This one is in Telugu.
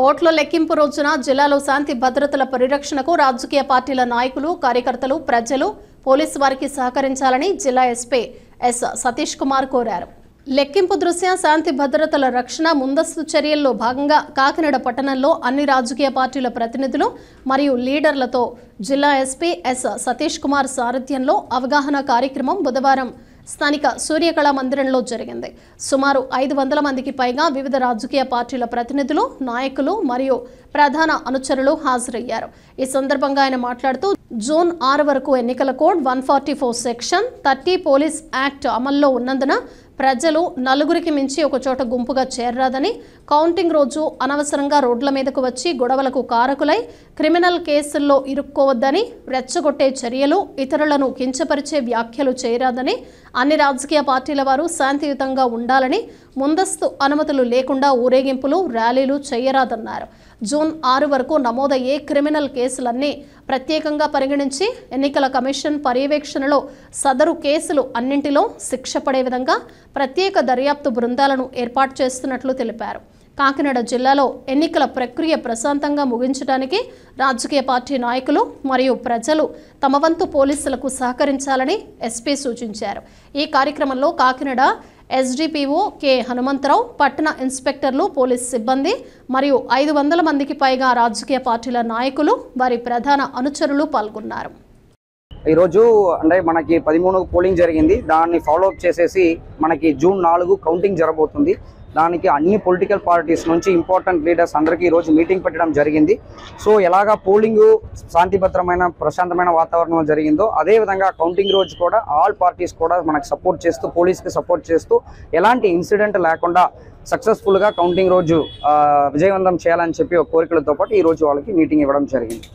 ఓట్ల లెక్కింపు రోజున జిల్లాలో శాంతి భద్రతల పరిరక్షణకు రాజకీయ పార్టీల నాయకులు, కార్యకర్తలు, ప్రజలు, పోలీసు వారికి సహకరించాలని జిల్లా ఎస్పీ ఎస్ సతీష్ కుమార్ కోరారు. లెక్కింపు దృష్ట్యా శాంతి భద్రతల రక్షణ ముందస్తు చర్యల్లో భాగంగా కాకినాడ పట్టణంలో అన్ని రాజకీయ పార్టీల ప్రతినిధులు మరియు లీడర్లతో జిల్లా ఎస్పీ ఎస్ సతీష్ కుమార్ సారథ్యంలో అవగాహన కార్యక్రమం బుధవారం స్థానిక సూర్యకళా మందిరంలో జరిగింది. సుమారు 500 మందికి పైగా వివిధ రాజకీయ పార్టీల ప్రతినిధులు, నాయకులు మరియు ప్రధాన అనుచరులు హాజరయ్యారు. ఈ సందర్భంగా ఆయన మాట్లాడుతూ జూన్ 6 వరకు ఎన్నికల కోడ్ 144 సెక్షన్ 30 పోలీస్ యాక్ట్ అమల్లో ఉన్నందున ప్రజలు నలుగురికి మించి ఒక చోట గుంపుగా చేరరాదని, కౌంటింగ్ రోజు అనవసరంగా రోడ్ల మీదకు వచ్చి గొడవలకు కారకులై క్రిమినల్ కేసుల్లో ఇరుక్కోవద్దని, రెచ్చగొట్టే చర్యలు, ఇతరులను కించపరిచే వ్యాఖ్యలు చేయరాదని, అన్ని రాజకీయ పార్టీల వారు శాంతియుతంగా ఉండాలని, ముందస్తు అనుమతులు లేకుండా ఊరేగింపులు, ర్యాలీలు చేయరాదన్నారు. జూన్ 6 వరకు నమోదయ్యే క్రిమినల్ కేసులన్నీ ప్రత్యేకంగా పరిగణించి ఎన్నికల కమిషన్ పర్యవేక్షణలో సదరు కేసులు అన్నింటిలో శిక్ష పడే విధంగా ప్రత్యేక దర్యాప్తు బృందాలను ఏర్పాటు చేస్తున్నట్లు తెలిపారు. కాకినాడ జిల్లాలో ఎన్నికల ప్రక్రియ ప్రశాంతంగా ముగించడానికి రాజకీయ పార్టీ నాయకులు మరియు ప్రజలు తమ వంతు పోలీసులకు సహకరించాలని ఎస్పీ సూచించారు. ఈ కార్యక్రమంలో కాకినాడ ఎస్డిపిఓ కె హనుమంతరావు, పట్టణ ఇన్స్పెక్టర్లు, పోలీస్ సిబ్బంది మరియు 500 మందికి పైగా రాజకీయ పార్టీల నాయకులు, వారి ప్రధాన అనుచరులు పాల్గొన్నారు. ఈరోజు అంటే మనకి 13 పోలింగ్ జరిగింది. దాన్ని ఫాలోఅప్ చేసేసి మనకి జూన్ 4 కౌంటింగ్ జరగబోతుంది. దానికి అన్ని పొలిటికల్ పార్టీస్ నుంచి ఇంపార్టెంట్ లీడర్స్ అందరికీ ఈరోజు మీటింగ్ పెట్టడం జరిగింది. సో ఎలాగా పోలింగ్ శాంతిభద్రమైన ప్రశాంతమైన వాతావరణంలో జరిగిందో అదేవిధంగా కౌంటింగ్ రోజు కూడా ఆల్ పార్టీస్ కూడా మనకు సపోర్ట్ చేస్తూ, పోలీస్కి సపోర్ట్ చేస్తూ ఎలాంటి ఇన్సిడెంట్ లేకుండా సక్సెస్ఫుల్గా కౌంటింగ్ రోజు విజయవంతం చేయాలని చెప్పి ఒక కోరికలతో పాటు ఈరోజు వాళ్ళకి మీటింగ్ ఇవ్వడం జరిగింది.